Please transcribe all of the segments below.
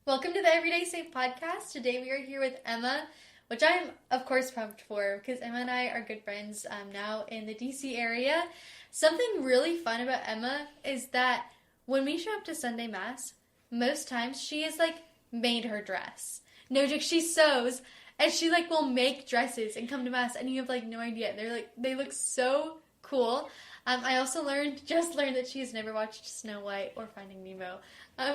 Welcome to the Everyday Safe podcast. Today we are here with Emma, which I'm of course pumped for because Emma and I are good friends now in the DC area. Something really fun about Emma is that when we show up to Sunday Mass, most times she has made her dress. No joke, she sews and she will make dresses and come to Mass and you have no idea. They look so cool. I also just learned that she has never watched Snow White or Finding Nemo.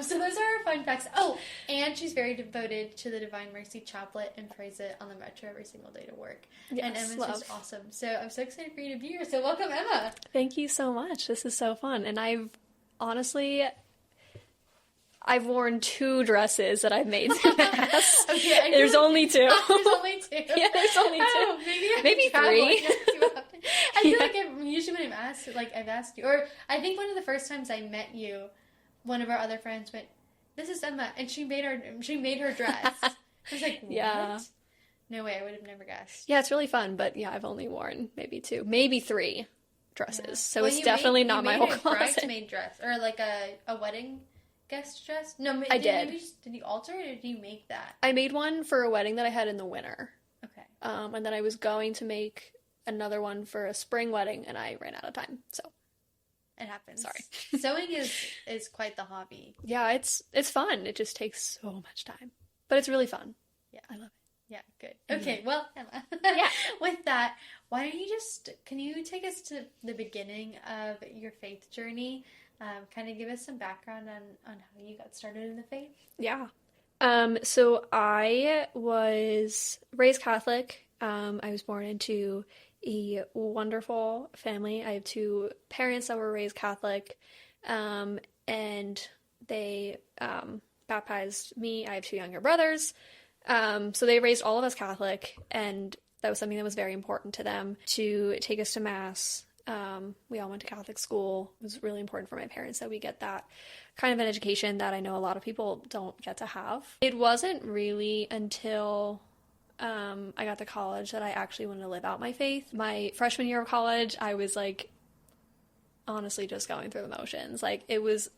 So those are our fun facts. Oh, and she's very devoted to the Divine Mercy Chaplet and prays it on the metro every single day to work. Yes, and Emma's just awesome. So I'm so excited for you to be here. So welcome, Emma. Thank you so much. This is so fun. And I've worn 2 dresses that I've made in Mass. Okay, there's only 2. There's only 2. Yeah, there's only 2. Oh, maybe 3. I feel like usually when I've asked you, or I think one of the first times I met you, one of our other friends went, "This is Emma," and she made her dress. I was like, "What?" Yeah. No way, I would have never guessed. Yeah, it's really fun, but yeah, I've only worn maybe 2, maybe 3 dresses. Yeah. So it's definitely not my whole closet. You made a bridesmaid dress, or a wedding guest dress? No, I did. Did you alter it, or did you make that? I made one for a wedding that I had in the winter. Okay. And then I was going to make another one for a spring wedding, and I ran out of time, so. It happens. Sorry. Sewing is quite the hobby. Yeah, it's fun. It just takes so much time. But it's really fun. Yeah. I love it. Yeah, good. Okay, well, Emma. Yeah. With that, can you take us to the beginning of your faith journey? Kind of give us some background on how you got started in the faith? Yeah. So I was raised Catholic. I was born into a wonderful family. I have 2 parents that were raised Catholic, and they baptized me. I have 2 younger brothers, so they raised all of us Catholic, and that was something that was very important to them, to take us to Mass. We all went to Catholic school. It was really important for my parents that we get that kind of an education that I know a lot of people don't get to have. It wasn't really until I got to college that I actually wanted to live out my faith. My freshman year of college, I was honestly just going through the motions. It was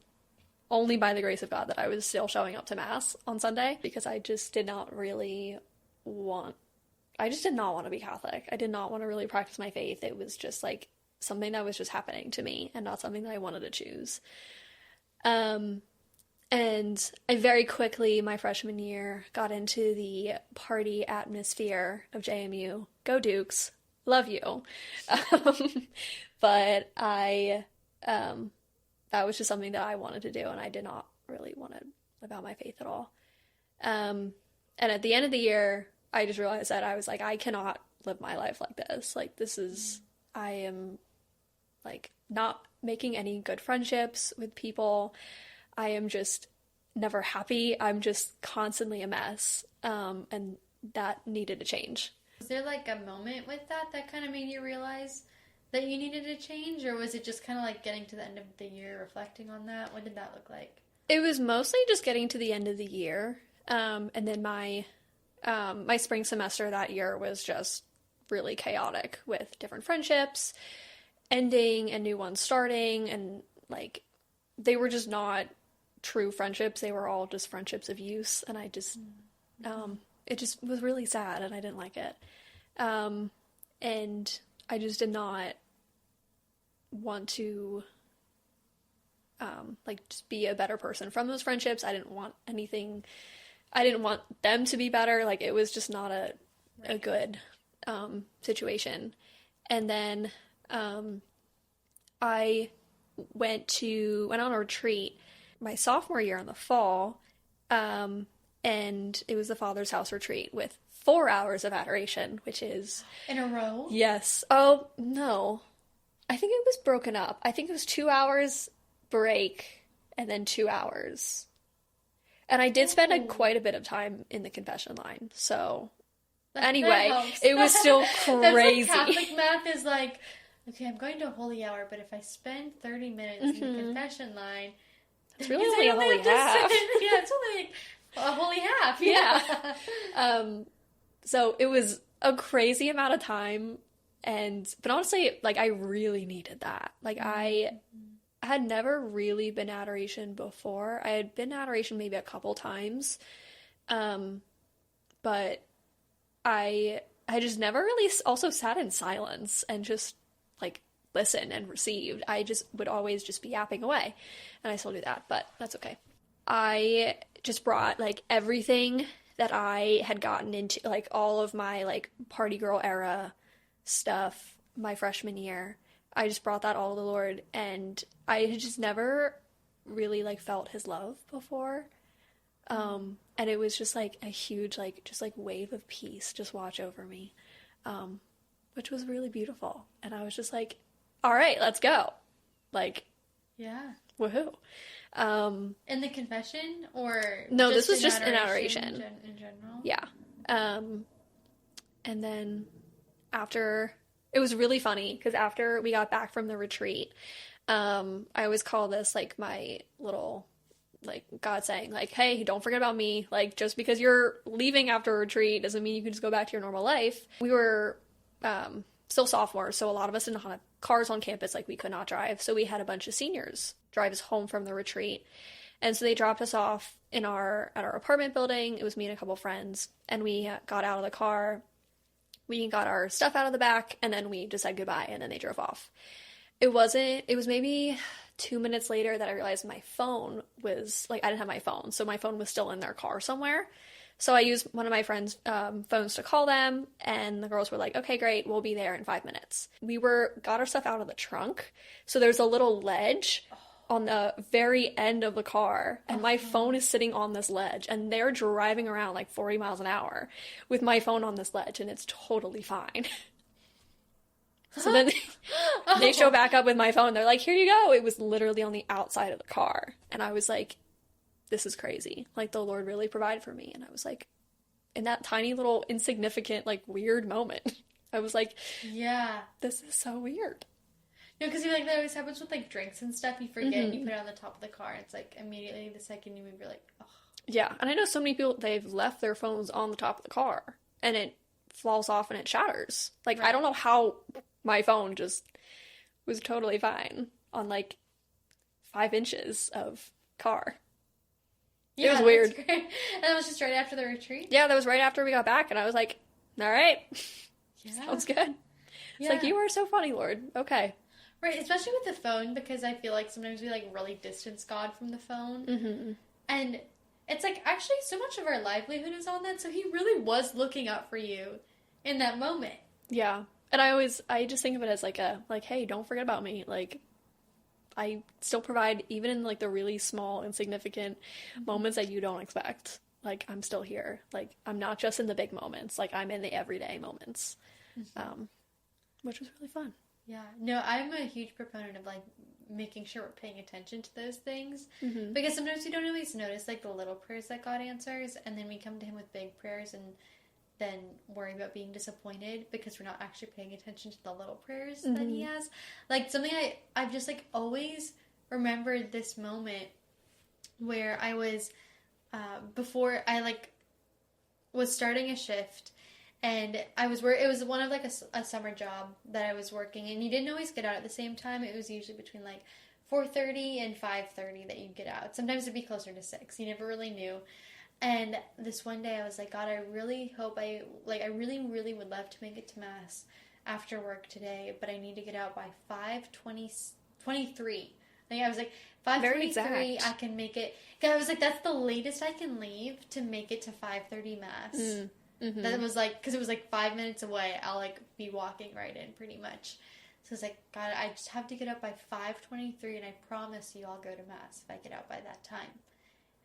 only by the grace of God that I was still showing up to Mass on Sunday, because I just did not want to be Catholic. I did not want to really practice my faith. It was just something that was just happening to me and not something that I wanted to choose. And I very quickly, my freshman year, got into the party atmosphere of JMU. Go Dukes. Love you. But that was just something that I wanted to do, and I did not really want to live out my faith at all. And at the end of the year, I just realized that I was I cannot live my life like this. I am, not making any good friendships with people. I am just never happy. I'm just constantly a mess. And that needed to change. Was there a moment with that kind of made you realize that you needed to change? Or was it just kind of getting to the end of the year, reflecting on that? What did that look like? It was mostly just getting to the end of the year. And then my spring semester that year was just really chaotic, with different friendships ending and new ones starting, and they were just not true friendships. They were all just friendships of use, and I just it just was really sad, and I didn't like it. And I just did not want to just be a better person from those friendships. I didn't want them to be better. It was just not a good situation. And then I went on a retreat my sophomore year in the fall, and it was the Father's House retreat with 4 hours of adoration, which is... In a row? Yes. Oh, no. I think it was broken up. I think it was 2 hours break and then 2 hours. And I did spend quite a bit of time in the confession line, so... Anyway, it was still crazy. That's Catholic math is okay, I'm going to a holy hour, but if I spend 30 minutes in the confession line... It's really only a holy half. Yeah, it's only a holy half. Yeah. So it was a crazy amount of time, but honestly, I really needed that. I had never really been adoration before. I had been adoration maybe a couple times, but I just never really also sat in silence and just like listened and received. I just would always just be yapping away, and I still do that, but that's okay. I just brought like everything that I had gotten into, like all of my like party girl era stuff my freshman year. I just brought that all to the Lord, and I had just never really like felt his love before. And it was just like a huge like just like wave of peace just watch over me, which was really beautiful. And I was just like, all right, let's go. Like, yeah. Woohoo. In the confession, or no, this was just in adoration in general? Yeah. And then after, it was really funny because after we got back from the retreat, I always call this like my little like God saying like, hey, don't forget about me. Like, just because you're leaving after a retreat doesn't mean you can just go back to your normal life. We were still sophomores, so a lot of us didn't have cars on campus, like we could not drive. So we had a bunch of seniors drive us home from the retreat. And so they dropped us off at our apartment building. It was me and a couple friends, and we got out of the car. We got our stuff out of the back, and then we just said goodbye, and then they drove off. It was maybe 2 minutes later that I realized my phone was, like, I didn't have my phone, so my phone was still in their car somewhere. So I used one of my friend's phones to call them, and the girls were like, okay, great, we'll be there in 5 minutes. We got our stuff out of the trunk, so there's a little ledge on the very end of the car, and my phone is sitting on this ledge, and they're driving around like 40 miles an hour with my phone on this ledge, and it's totally fine. So then they show back up with my phone. They're like, here you go. It was literally on the outside of the car. And I was like, this is crazy. Like, the Lord really provided for me. And I was like, in that tiny little insignificant, like, weird moment, I was like, yeah, this is so weird. No, because you like, that always happens with like drinks and stuff. You forget and you put it on the top of the car. And it's like immediately the second you move, you're like, oh. Yeah. And I know so many people, they've left their phones on the top of the car and it falls off and it shatters. Like, right. I don't know how my phone just was totally fine on like 5 inches of car. Yeah, it was weird. And that was just right after the retreat? Yeah, that was right after we got back, and I was like, all right. Yeah. Sounds good. It's like, you are so funny, Lord. Okay. Right, especially with the phone, because I feel like sometimes we like really distance God from the phone. Mm-hmm. And it's like, actually, so much of our livelihood is on that, so he really was looking out for you in that moment. Yeah. And I just think of it as like hey, don't forget about me. Like, I still provide, even in like the really small, insignificant moments that you don't expect. Like, I'm still here. Like, I'm not just in the big moments. Like, I'm in the everyday moments, which was really fun. Yeah. No, I'm a huge proponent of like making sure we're paying attention to those things, because sometimes we don't always notice like the little prayers that God answers, and then we come to him with big prayers and then worry about being disappointed because we're not actually paying attention to the little prayers that he has. Like, something I've just like always remembered this moment where I was before I like was starting a shift, and it was one of like a summer job that I was working, and you didn't always get out at the same time. It was usually between like 4:30 and 5:30 that you'd get out. Sometimes it'd be closer to 6. You never really knew. And this one day I was like, God, I really hope I really, really would love to make it to Mass after work today, but I need to get out by 5:23. I was like, 5:23, I can make it. I was like, that's the latest I can leave to make it to 5:30 Mass. Mm-hmm. That was like, because it was like 5 minutes away, I'll like be walking right in pretty much. So I was like, God, I just have to get up by 5:23, and I promise you I'll go to Mass if I get out by that time.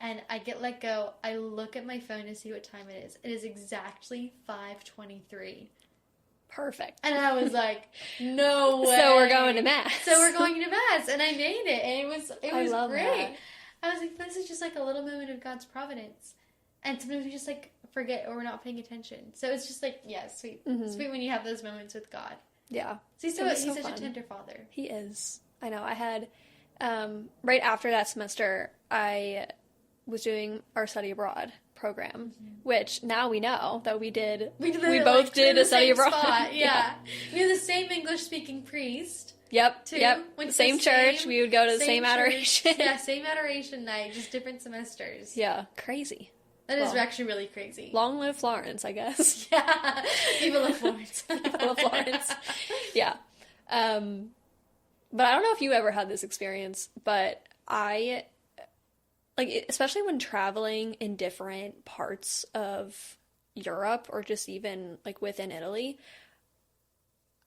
And I get let go. I look at my phone to see what time it is. It is exactly 5:23. Perfect. And I was like, no way. So we're going to Mass. And I made it. And it was great. That. I was like, this is just like a little moment of God's providence. And sometimes we just like forget or we're not paying attention. So it's just like, yeah, sweet. Mm-hmm. Sweet when you have those moments with God. Yeah. So he's such a tender father. He is. I know. I had, right after that semester, I was doing our study abroad program, which now we know that we both did a study abroad. Yeah. We had the same English speaking priest. Yep, too. yep. Went to Same the church. We would go to the same church. adoration. Yeah, same adoration night, just different semesters. Yeah, crazy. That is actually really crazy. Long live Florence, I guess. Yeah, people of Florence. People of Florence. Yeah. But I don't know if you ever had this experience, but I, like, especially when traveling in different parts of Europe or just even, like, within Italy,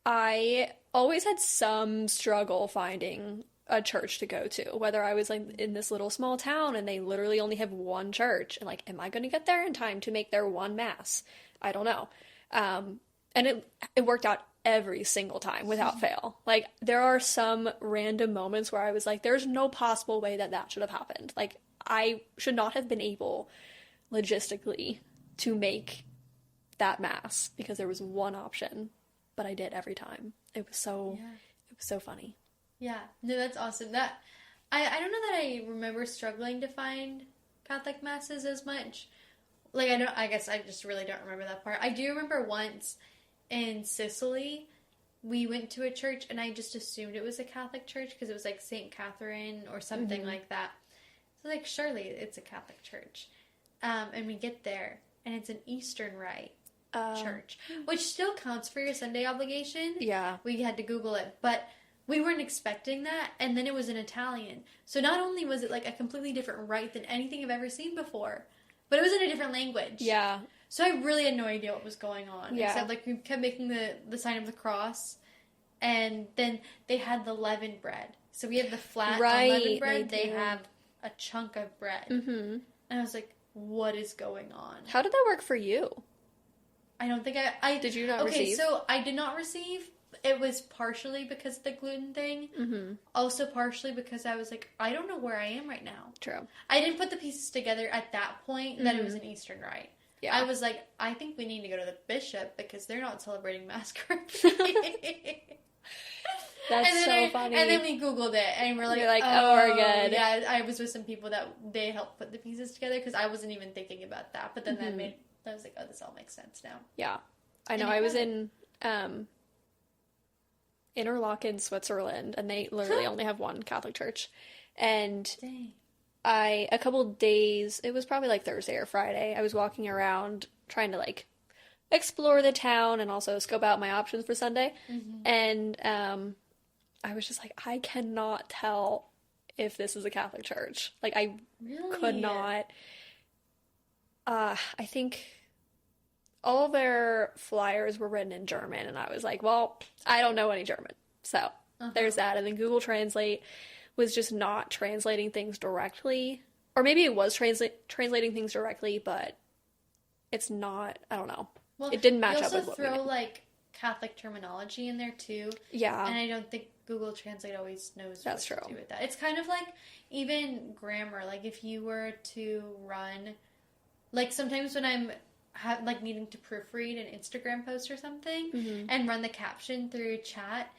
I always had some struggle finding a church to go to, whether I was like in this little small town and they literally only have one church and like, am I going to get there in time to make their one mass? I don't know. And it worked out every single time without fail. Like there are some random moments where I was like, there's no possible way that should have happened. Like I should not have been able logistically to make that mass because there was one option, but I did every time. It was so funny. Yeah, no, that's awesome. That I don't know that I remember struggling to find Catholic masses as much. Like I guess I just really don't remember that part. I do remember once in Sicily, we went to a church and I just assumed it was a Catholic church because it was like St. Catherine or something like that. So like surely it's a Catholic church. And we get there and it's an Eastern Rite church, which still counts for your Sunday obligation. Yeah. We had to Google it, but we weren't expecting that, and then it was in Italian. So not only was it like a completely different rite than anything I've ever seen before, but it was in a different language. Yeah. So I really had no idea what was going on. Yeah. Except like we kept making the sign of the cross, and then they had the leavened bread. So we have the flat unleavened bread. They have a chunk of bread. Mm-hmm. And I was like, what is going on? How did that work for you? I don't think I did you not receive? Okay, so I did not receive. It was partially because of the gluten thing. Mm-hmm. Also partially because I was like, I don't know where I am right now. True. I didn't put the pieces together at that point that it was an Eastern Rite. Yeah. I was like, I think we need to go to the bishop because they're not celebrating Mass correctly. That's so funny. And then we Googled it and we're like, oh, we're good. Yeah, I was with some people that they helped put the pieces together because I wasn't even thinking about that. But then I was like, oh, this all makes sense now. Yeah. I know. I was in Interlaken, Switzerland, and they literally only have one Catholic church. And a couple days, it was probably like Thursday or Friday, I was walking around trying to like explore the town and also scope out my options for Sunday. Mm-hmm. And I was just like, I cannot tell if this is a Catholic church. Like I could not. I think all of their flyers were written in German, and I was like, well, I don't know any German. So there's that. And then Google Translate was just not translating things directly. Or maybe it was translating things directly, but it's not, I don't know. Well, it didn't match up with what we also throw, like, Catholic terminology in there, too. Yeah. And I don't think Google Translate always knows what to do with that. It's kind of like even grammar. Like, if you were to run... Like, sometimes when I'm needing to proofread an Instagram post or something and run the caption through chat,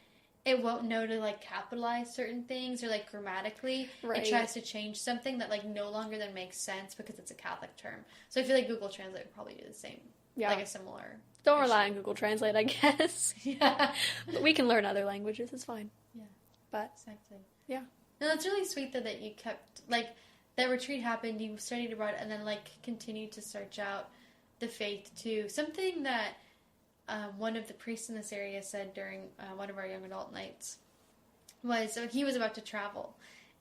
it won't know to, like, capitalize certain things or, like, grammatically. Right. It tries to change something that, like, no longer then makes sense because it's a Catholic term. So I feel like Google Translate would probably do the same. Yeah. Like a similar Don't rely on Google Translate, I guess. Yeah. But we can learn other languages. It's fine. Yeah. But exactly. Yeah. No, that's really sweet, though, that you kept, like... That retreat happened, you studied abroad, and then, like, continued to search out the faith, too. Something that one of the priests in this area said during one of our young adult nights was, so he was about to travel,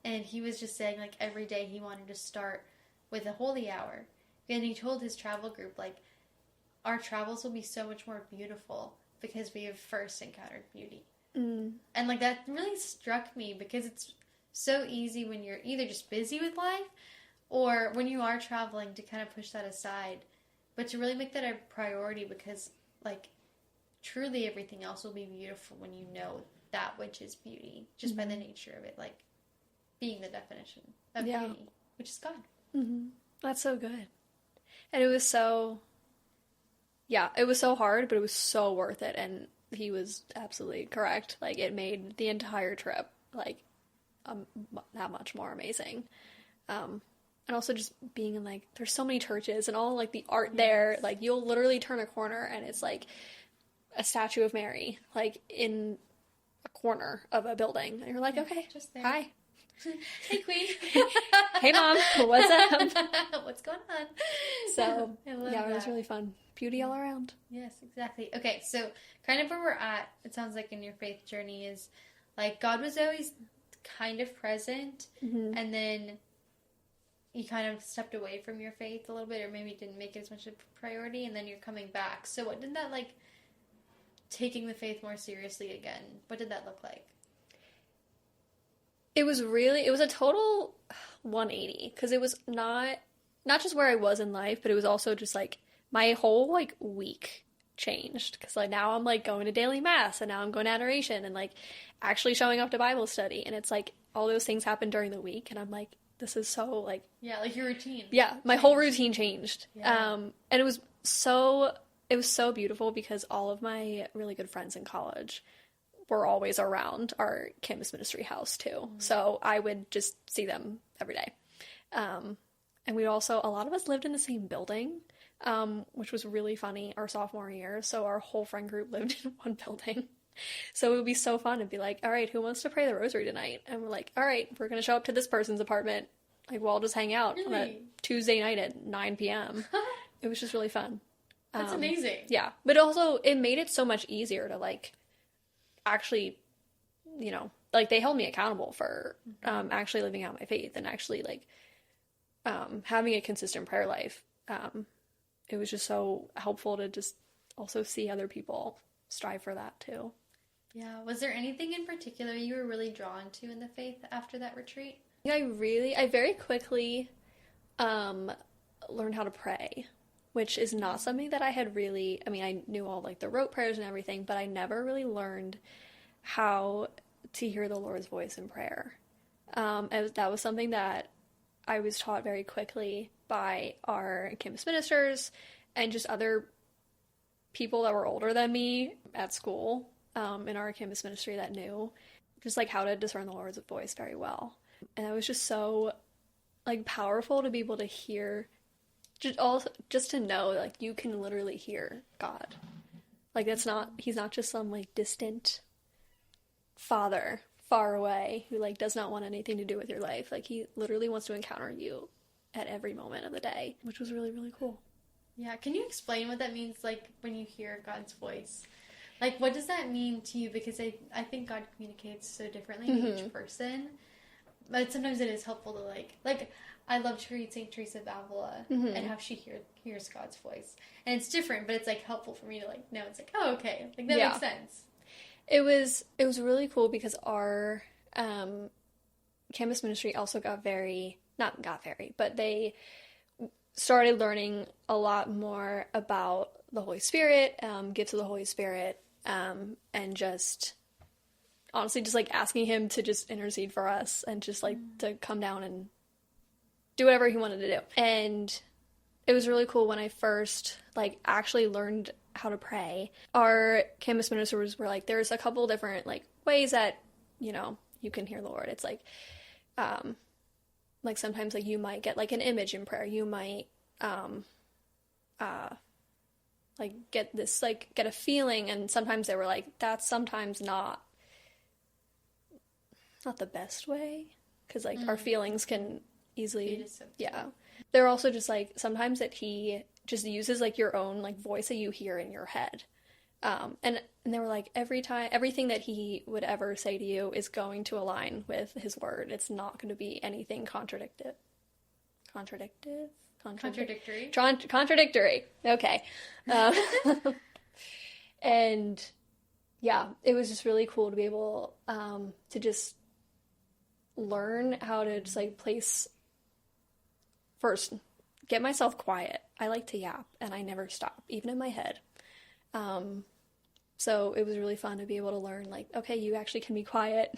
and he was just saying, like, every day he wanted to start with a holy hour. And he told his travel group, like, our travels will be so much more beautiful because we have first encountered beauty. Mm. And, like, that really struck me because it's so easy when you're either just busy with life or when you are traveling to kind of push that aside, but to really make that a priority because, like, truly everything else will be beautiful when you know that which is beauty, just by the nature of it, like, being the definition of beauty, which is God. Mm-hmm. That's so good. And it was so hard, but it was so worth it, and he was absolutely correct. Like, it made the entire trip, like, that much more amazing. And also just being in, like, there's so many churches and all, like, the art there, like, you'll literally turn a corner and it's, like, a statue of Mary, like, in a corner of a building. And you're like, okay, just there. Hi. Hey, Queen. Hey, Mom. What's up? What's going on? So, I love yeah, it was that. really fun. Beauty all around. Yes, exactly. Okay, so kind of where we're at, it sounds like in your faith journey is like God was always kind of present, and then you kind of stepped away from your faith a little bit, or maybe didn't make it as much of a priority, and then you're coming back. So what did that like, taking the faith more seriously again, what did that look like? It was a total 180, because it was not just where I was in life, but it was also just like my whole like week changed, because like now I'm like going to daily mass, and now I'm going to adoration, and like actually showing up to Bible study, and it's like all those things happen during the week, and I'm like, this is so like, Yeah, like your routine. yeah, my whole routine changed. Yeah. And it was so beautiful, because all of my really good friends in college were always around our campus ministry house too. So I would just see them every day. And we also, a lot of us lived in the same building, which was really funny our sophomore year. So our whole friend group lived in one building. So it would be so fun to be like, all right, who wants to pray the rosary tonight? And we're like, all right, we're going to show up to this person's apartment. Like, we'll all just hang out on a Tuesday night at 9 p.m. It was just really fun. That's amazing. Yeah. But also, it made it so much easier to, like, actually, you know, like, they held me accountable for actually living out my faith, and actually, like, having a consistent prayer life. It was just so helpful to just also see other people strive for that, too. Yeah. Was there anything in particular you were really drawn to in the faith after that retreat? I very quickly learned how to pray, which is not something that I had really, I mean, I knew all like the rote prayers and everything, but I never really learned how to hear the Lord's voice in prayer. And that was something that I was taught very quickly by our campus ministers and just other people that were older than me at school, in our campus ministry, that knew just like how to discern the Lord's voice very well. And it was just so like powerful to be able to hear, just to know like you can literally hear God. Like he's not just some like distant father far away who like does not want anything to do with your life. Like he literally wants to encounter you at every moment of the day, which was really, really cool. Yeah, can you explain what that means, like, when you hear God's voice? Like, what does that mean to you? Because I think God communicates so differently to each person. But sometimes it is helpful to, like I love to read St. Teresa of Avila and how she hears God's voice. And it's different, but it's, like, helpful for me to, like, know. It's like, oh, okay. Like, that makes sense. It was really cool, because our campus ministry also but they started learning a lot more about the Holy Spirit, gifts of the Holy Spirit, and just honestly just like asking him to just intercede for us, and just like to come down and do whatever he wanted to do. And it was really cool when I first like actually learned how to pray. Our campus ministers were like, there's a couple different like ways that, you know, you can hear the Lord. It's like sometimes like you might get like an image in prayer. You might like get a feeling, and sometimes they were like, that's sometimes not the best way, because like our feelings can easily, they're also just like sometimes that he just uses like your own like voice that you hear in your head, and they were like, everything that he would ever say to you is going to align with his word. It's not going to be anything contradictory. Okay. And yeah, it was just really cool to be able to just learn how to just like first get myself quiet. I like to yap, and I never stop, even in my head. So it was really fun to be able to learn, like, okay, you actually can be quiet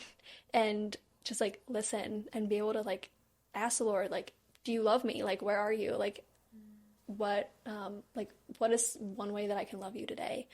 and just like listen and be able to like ask the Lord, like, do you love me? Like, where are you? Like, what is one way that I can love you today?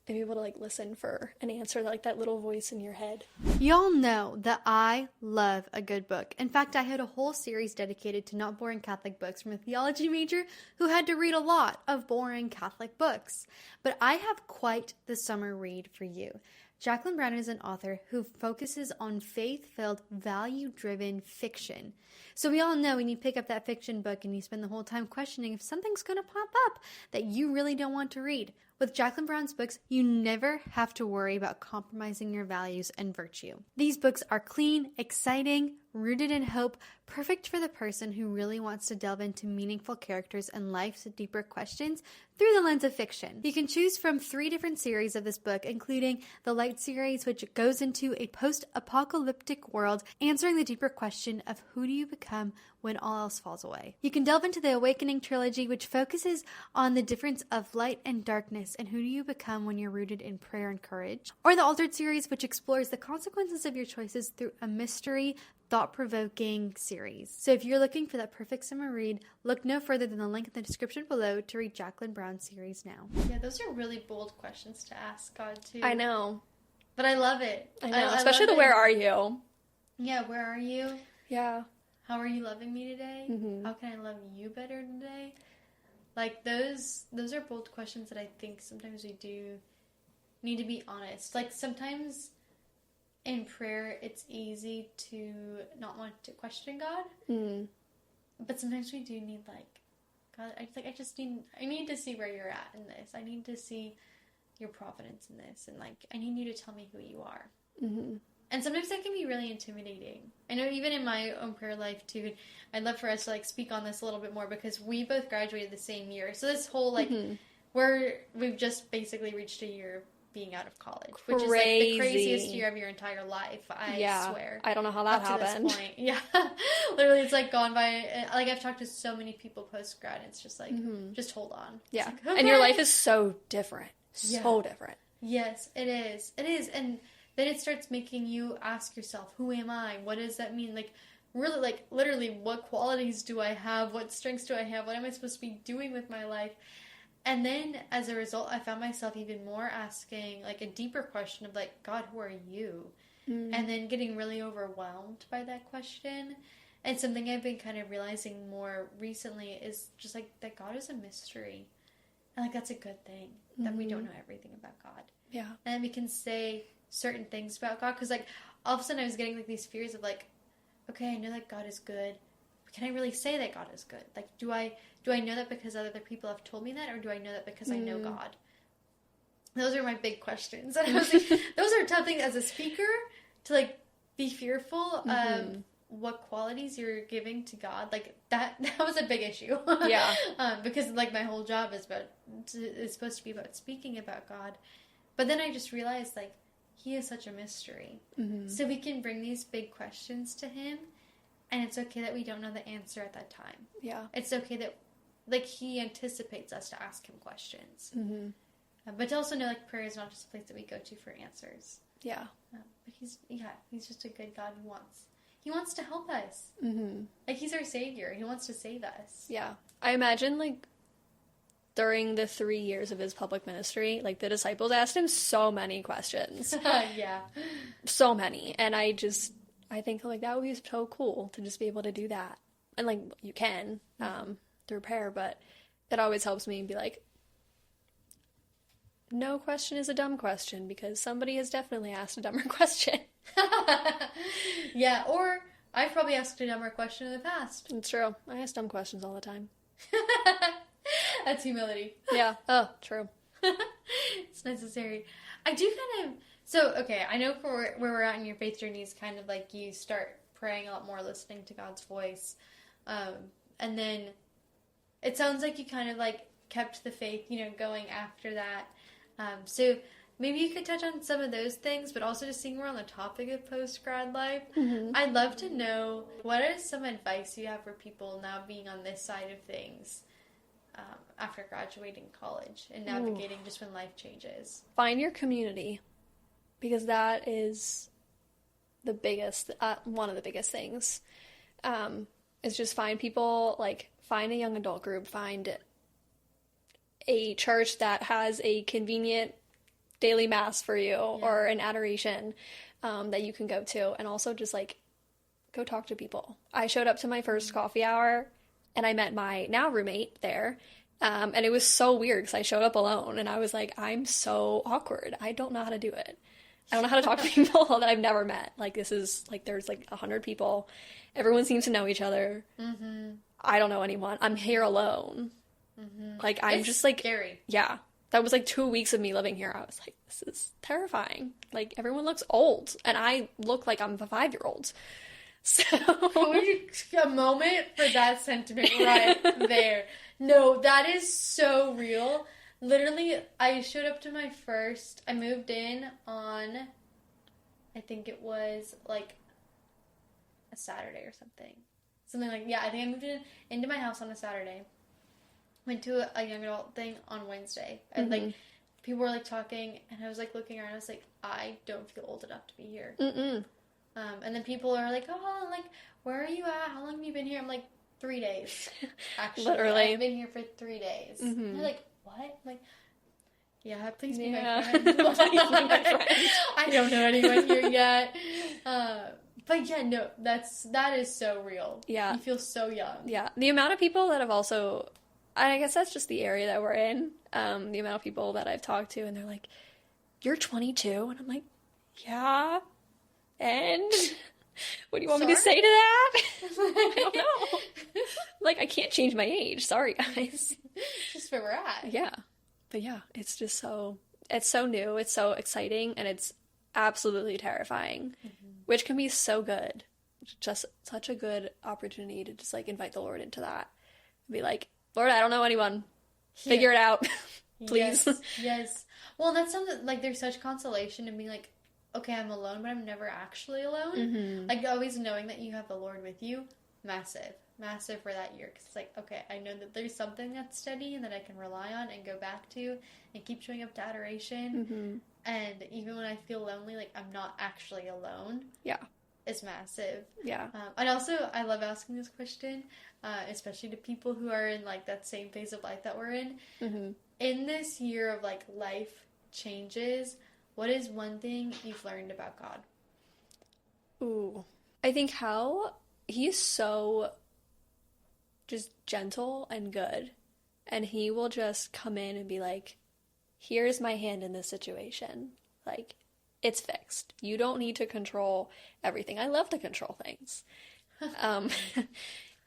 And be able to like listen for an answer, like that little voice in your head. Y'all know that I love a good book. In fact, I had a whole series dedicated to not boring Catholic books from a theology major who had to read a lot of boring Catholic books. But I have quite the summer read for you. Jacqueline Brown is an author who focuses on faith-filled, value-driven fiction. So we all know when you pick up that fiction book and you spend the whole time questioning if something's going to pop up that you really don't want to read. With Jacqueline Brown's books, you never have to worry about compromising your values and virtue. These books are clean, exciting, rooted in hope, perfect for the person who really wants to delve into meaningful characters and life's deeper questions through the lens of fiction. You can choose from 3 different series of this book, including the Light series, which goes into a post-apocalyptic world, answering the deeper question of who do you become when all else falls away. You can delve into the Awakening trilogy, which focuses on the difference of light and darkness and who do you become when you're rooted in prayer and courage. Or the Altered series, which explores the consequences of your choices through a mystery, thought-provoking series. So if you're looking for that perfect summer read, look no further than the link in the description below to read Jacqueline Brown's series now. Yeah, those are really bold questions to ask God, too. I know. But I love it. I know, especially the where are you? Yeah, where are you? Yeah. How are you loving me today? Mm-hmm. How can I love you better today? Like, those are bold questions that I think sometimes we do need to be honest. Like, sometimes in prayer, it's easy to not want to question God. Mm. But sometimes we do need, like, God, I need to see where you're at in this. I need to see your providence in this. And, like, I need you to tell me who you are. Mm-hmm. And sometimes that can be really intimidating. I know even in my own prayer life, too, I'd love for us to, like, speak on this a little bit more because we both graduated the same year. So this whole, like, we've just basically reached a year of being out of college, which is, like, the craziest year of your entire life, I swear. I don't know how that happened. To this point. Yeah. Literally, it's, like, gone by. Like, I've talked to so many people post-grad, and it's just, like, just hold on. Yeah. Like, okay. And your life is so different. So different. Yes, it is. It is. And then it starts making you ask yourself, who am I? What does that mean? Like, really, like, literally, what qualities do I have? What strengths do I have? What am I supposed to be doing with my life? And then, as a result, I found myself even more asking, like, a deeper question of, like, God, who are you? And then getting really overwhelmed by that question. And something I've been kind of realizing more recently is just, like, that God is a mystery. And, like, that's a good thing, that we don't know everything about God. Yeah. And we can say certain things about God, because, like, all of a sudden I was getting, like, these fears of, like, okay, I know that God is good, but can I really say that God is good? Like, do I know that because other people have told me that, or do I know that because I know God? Those are my big questions. And I was like, those are tough things as a speaker, to, like, be fearful of what qualities you're giving to God. Like, that was a big issue. Yeah. Because, like, my whole job is supposed to be about speaking about God. But then I just realized, like, He is such a mystery. So we can bring these big questions to Him, and it's okay that we don't know the answer at that time. Yeah. It's okay that, like, He anticipates us to ask Him questions. But to also know, like, prayer is not just a place that we go to for answers. Yeah. But He's just a good God who wants to help us. Like, He's our Savior. He wants to save us. Yeah. I imagine, like, during the 3 years of His public ministry, like, the disciples asked Him so many questions. Yeah. So many. And I think, like, that would be so cool to just be able to do that. And, like, you can, through prayer, but it always helps me be like, no question is a dumb question, because somebody has definitely asked a dumber question. Yeah, or I've probably asked a dumber question in the past. It's true. I ask dumb questions all the time. That's humility. Yeah. Oh, true. It's necessary. I do kind of... So, okay, I know for where we're at in your faith journey is kind of like you start praying a lot more, listening to God's voice. And then it sounds like you kind of, like, kept the faith, going after that. So maybe you could touch on some of those things, but also just seeing we're on the topic of post-grad life, I'd love to know, what is some advice you have for people now being on this side of things after graduating college and navigating just when life changes? Find your community, because that is the biggest, one of the biggest things, is just find people, like, find a young adult group, find a church that has a convenient daily mass for you, or an adoration that you can go to, and also just, like, go talk to people. I showed up to my first coffee hour, and I met my now roommate there, and it was so weird because I showed up alone, and I was like, I'm so awkward. I don't know how to do it. I don't know how to talk to people that I've never met. Like, this is, like, there's, like, 100 people. Everyone seems to know each other. Mm-hmm. I don't know anyone. I'm here alone. Mm-hmm. Like, I'm It's just, like... scary. Yeah. That was, like, 2 weeks of me living here. I was like, this is terrifying. Like, everyone looks old. And I look like I'm a 5-year-old. So... A moment for that sentiment right there. No, that is so real. Literally, I showed up to I moved in on, I think it was, like, a Saturday or something. Something like, yeah, I think I moved into my house on a Saturday. Went to a young adult thing on Wednesday. And, like, people were, like, talking, and I was, like, looking around, I was like, I don't feel old enough to be here. Mm-mm. And then people are like, oh, like, where are you at? How long have you been here? I'm like, 3 days. Actually, Literally. I've been here for 3 days. Mm-hmm. And they're like, what? I'm like, yeah, please be my Yeah. friend. I don't know anyone here yet. But yeah, no, that is so real. Yeah. You feel so young. Yeah. The amount of people that have also... I guess that's just the area that we're in. The amount of people that I've talked to, and they're like, you're 22? And I'm like, yeah. And what do you want me to say to that? I don't know. Like, I can't change my age. Sorry, guys. Just where we're at. Yeah. But yeah, it's just it's so new, it's so exciting, and it's absolutely terrifying, which can be so good. Just such a good opportunity to just, like, invite the Lord into that. And be like, Lord, I don't know anyone. Figure it out. Please. Yes. Well, that's something, like, there's such consolation in being like, okay, I'm alone, but I'm never actually alone. Mm-hmm. Like, always knowing that you have the Lord with you, massive for that year. Because it's like, okay, I know that there's something that's steady and that I can rely on and go back to and keep showing up to adoration. Mm-hmm. And even when I feel lonely, like, I'm not actually alone. Yeah. It's massive. Yeah. And also, I love asking this question, especially to people who are in, like, that same phase of life that we're in. Mm-hmm. In this year of, like, life changes, what is one thing you've learned about God? Ooh. I think how he's so just gentle and good. And he will just come in and be like, here's my hand in this situation. Like, it's fixed. You don't need to control everything. I love to control things.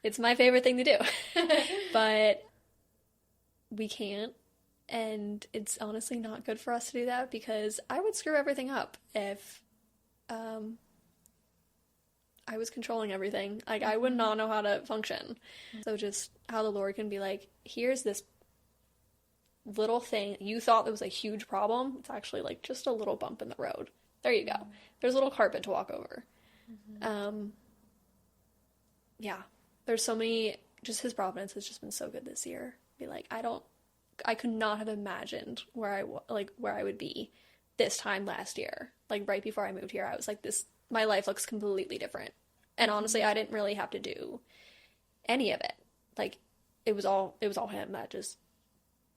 It's my favorite thing to do. But we can't. And it's honestly not good for us to do that, because I would screw everything up if I was controlling everything. Like, I would not know how to function. So just how the Lord can be like, here's this little thing you thought that was a huge problem. It's actually, like, just a little bump in the road. There you go. There's a little carpet to walk over. Yeah. There's so many, just his providence has just been so good this year. Be like, I could not have imagined where I would be this time last year. Like, right before I moved here, I was like, my life looks completely different. And honestly, I didn't really have to do any of it. Like, it was all him that just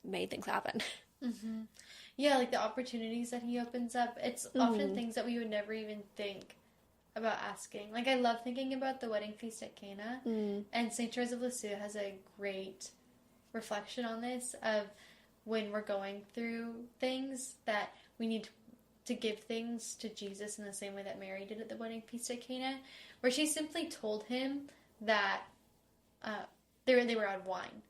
made things happen. Mm-hmm. Yeah, like the opportunities that he opens up. It's often things that we would never even think about asking. Like, I love thinking about the wedding feast at Cana. And St. Therese of Lisieux has a great reflection on this of when we're going through things that we need to give things to Jesus in the same way that Mary did at the wedding feast at Cana, where she simply told him that they were out of wine.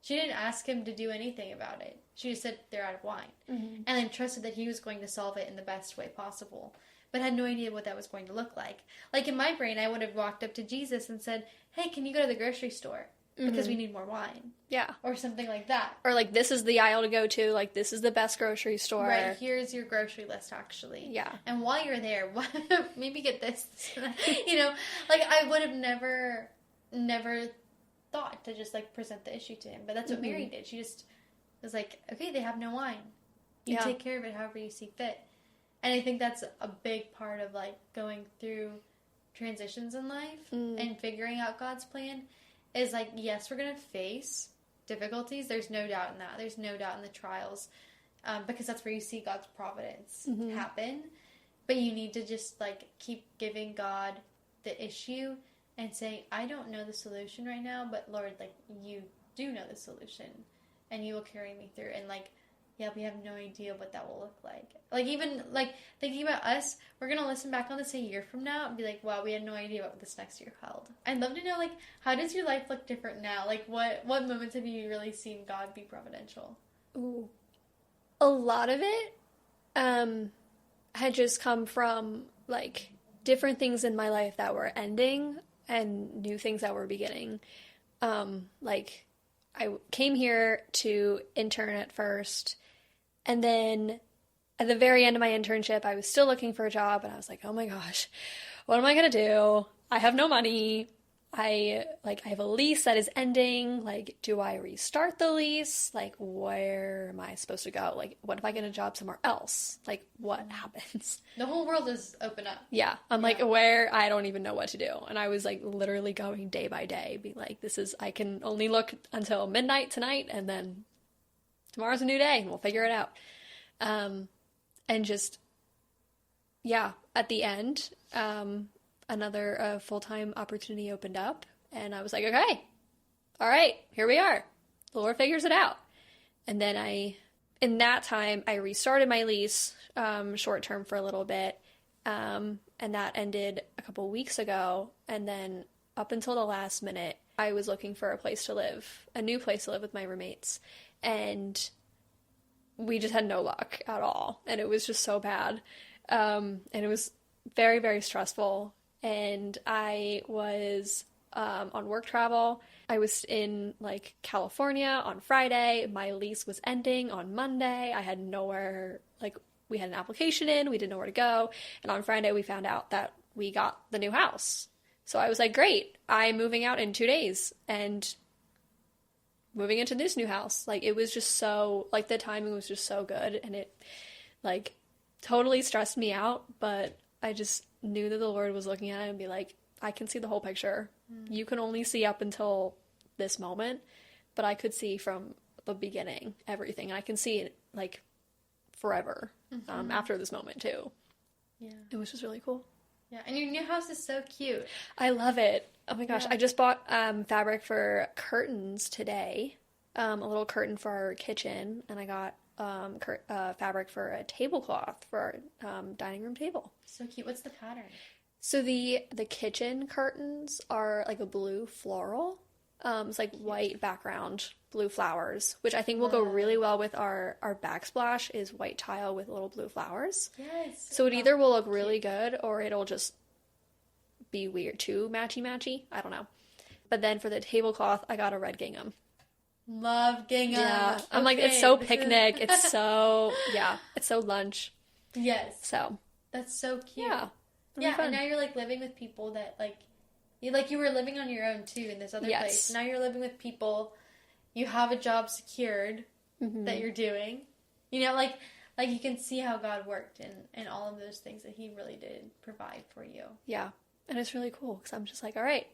She didn't ask him to do anything about it. She just said they're out of wine. And then trusted that he was going to solve it in the best way possible, but had no idea what that was going to look like. Like, in my brain, I would have walked up to Jesus and said, hey, can you go to the grocery store? Because we need more wine. Yeah. Or something like that. Or, like, this is the aisle to go to. Like, this is the best grocery store. Right. Here's your grocery list, actually. Yeah. And while you're there, maybe get this. You know? Like, I would have never thought to just, like, present the issue to him. But that's what Mary did. She just was like, okay, they have no wine. You take care of it however you see fit. And I think that's a big part of, like, going through transitions in life and figuring out God's plan. Is like, yes, we're going to face difficulties. There's no doubt in that. There's no doubt in the trials. Because that's where you see God's providence happen. But you need to just, like, keep giving God the issue and saying, I don't know the solution right now, but Lord, like, you do know the solution. And you will carry me through. And, like, yeah, we have no idea what that will look like. Like, even, like, thinking about us, we're going to listen back on this a year from now and be like, wow, we had no idea what this next year held. I'd love to know, like, how does your life look different now? Like, what moments have you really seen God be providential? Ooh. A lot of it had just come from, like, different things in my life that were ending and new things that were beginning. Like, I came here to intern at first, and then at the very end of my internship, I was still looking for a job, and I was like, oh my gosh, what am I gonna do? I have no money. I have a lease that is ending. Like, do I restart the lease? Like, where am I supposed to go? Like, what if I get a job somewhere else? Like, what happens? The whole world is open up. Yeah. I'm like, where? I don't even know what to do. And I was like literally going day by day, being like, I can only look until midnight tonight, and then tomorrow's a new day and we'll figure it out. And just, yeah, at the end, another full-time opportunity opened up, and I was like, okay, all right, here we are. The Lord figures it out. And then in that time, I restarted my lease short-term for a little bit, and that ended a couple weeks ago. And then up until the last minute, I was looking for a place to live, a new place to live with my roommates, and we just had no luck at all, and it was just so bad, and it was very, very stressful. And I was on work travel. I was in, like, California on Friday. My lease was ending on Monday. I had nowhere, like, we had an application in. We didn't know where to go. And on Friday, we found out that we got the new house. So I was like, great, I'm moving out in 2 days and moving into this new house. Like, it was just so, like, the timing was just so good. And it, like, totally stressed me out. But I just knew that the Lord was looking at it and be like, I can see the whole picture. You can only see up until this moment, but I could see from the beginning everything. I can see it, like, forever after this moment too. Yeah, it was just really cool. Yeah, and your new house is so cute. I love it. Oh my gosh, yeah. I just bought fabric for curtains today, a little curtain for our kitchen, and I got fabric for a tablecloth for our dining room table. So cute. What's the pattern? So the kitchen curtains are like a blue floral. It's like white background, blue flowers, which I think will go really well with our backsplash is white tile with little blue flowers. Yes. So it either will look really good or it'll just be weird too, matchy. I don't know. But then for the tablecloth, I got a red gingham. Love gingham. Yeah. I'm like, it's so picnic. It's so, yeah, it's so lunch. Yes. So. That's so cute. Yeah. Yeah, and now you're, like, living with people that, like, you were living on your own, too, in this other place. Now you're living with people. You have a job secured that you're doing. You know, like you can see how God worked in all of those things that he really did provide for you. Yeah. And it's really cool because I'm just like, all right,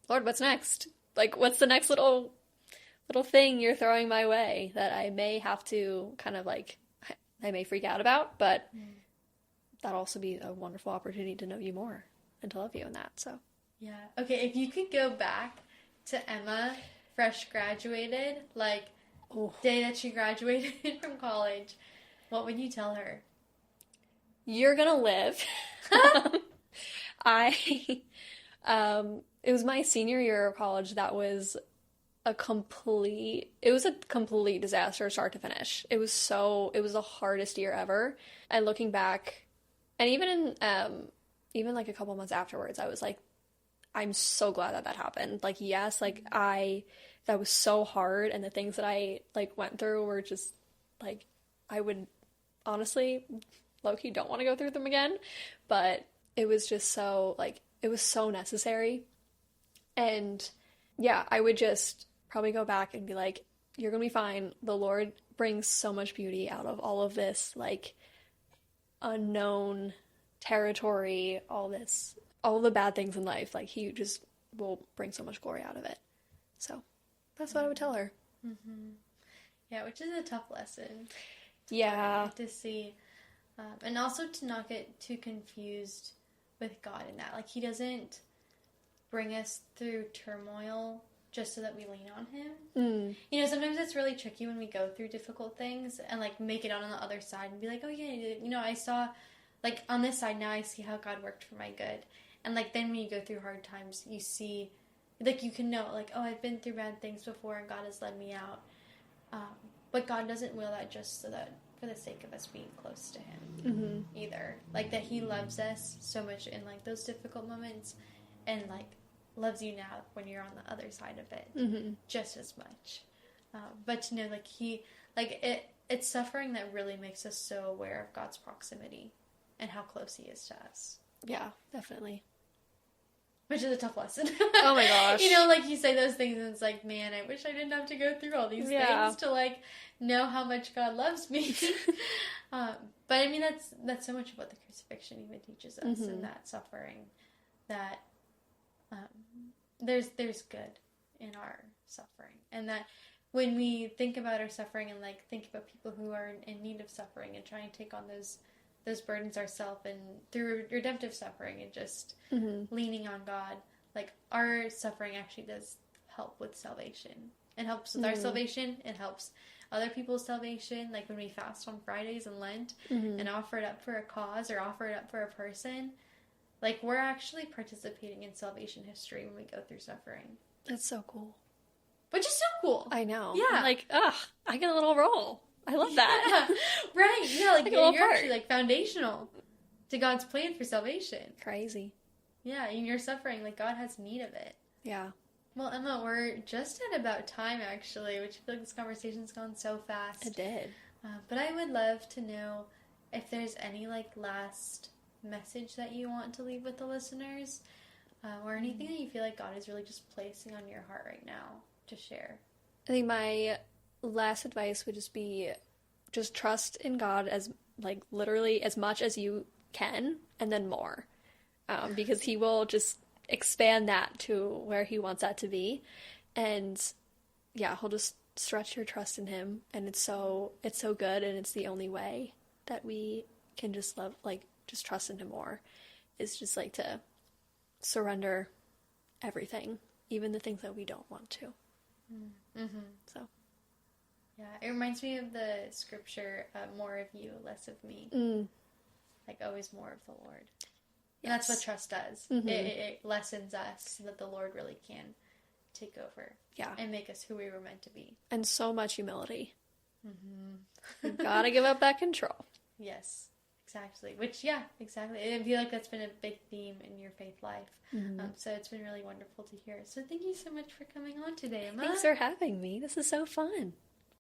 Lord, what's next? Like, what's the next little thing you're throwing my way that I may have to kind of, like, I may freak out about, but that'll also be a wonderful opportunity to know you more and to love you in that, so. Yeah. Okay, if you could go back to Emma, fresh graduated, like, day that she graduated from college, what would you tell her? You're gonna live. It was my senior year of college that was a complete disaster start to finish. It was the hardest year ever. And looking back, and even like a couple months afterwards, I was like, I'm so glad that happened. Like, yes, like that was so hard. And the things that I like went through were just like, I would honestly low-key don't want to go through them again. But it was just so like, it was so necessary. And yeah, I would just probably go back and be like, you're gonna be fine. The Lord brings so much beauty out of all of this, like, unknown territory, all the bad things in life. Like, he just will bring so much glory out of it. So that's what I would tell her. Yeah, which is a tough lesson. Yeah. To see. And also to not get too confused with God in that. Like, he doesn't bring us through turmoil just so that we lean on him. Mm. Sometimes it's really tricky when we go through difficult things and, like, make it on the other side and be like, oh, yeah, I saw, like, on this side now I see how God worked for my good. And, like, then when you go through hard times, you see, like, you can know, like, oh, I've been through bad things before and God has led me out. But God doesn't will that just so that for the sake of us being close to him either. Like, that he loves us so much in, like, those difficult moments and, like, loves you now when you're on the other side of it just as much. But to know, like, it's suffering that really makes us so aware of God's proximity and how close he is to us. Yeah, definitely. Which is a tough lesson. Oh my gosh. Like, you say those things and it's like, man, I wish I didn't have to go through all these things to, like, know how much God loves me. But, I mean, that's so much of what the crucifixion even teaches us, and that suffering, that there's good in our suffering. And that when we think about our suffering and, like, think about people who are in need of suffering and try and take on those burdens ourselves, and through redemptive suffering and just leaning on God, like, our suffering actually does help with salvation. It helps with our salvation. It helps other people's salvation. Like, when we fast on Fridays and Lent and offer it up for a cause or offer it up for a person, like, we're actually participating in salvation history when we go through suffering. That's so cool. Which is so cool. I know. Yeah. Like, I get a little role. I love that. Yeah. Right. Yeah, like, you're part. actually, like, foundational to God's plan for salvation. Crazy. Yeah, in your suffering, like, God has need of it. Yeah. Well, Emma, we're just at about time, actually, which I feel like this conversation's gone so fast. It did. But I would love to know if there's any, like, last message that you want to leave with the listeners, or anything that you feel like God is really just placing on your heart right now to share. I think my last advice would just be, just trust in God as, like, literally as much as you can, and then more. Because he will just expand that to where he wants that to be. And yeah, he'll just stretch your trust in him. And it's so good, and it's the only way that we can just love, like, just trust in him more, is just, like, to surrender everything, even the things that we don't want to. So. Yeah, it reminds me of the scripture, more of you, less of me. Like, always more of the Lord. And that's what trust does. It lessens us so that the Lord really can take over. Yeah. And make us who we were meant to be. And so much humility. You gotta give up that control. Yes, exactly. Which, yeah, exactly. I feel like that's been a big theme in your faith life. So it's been really wonderful to hear. So thank you so much for coming on today, Emma. Thanks for having me. This is so fun.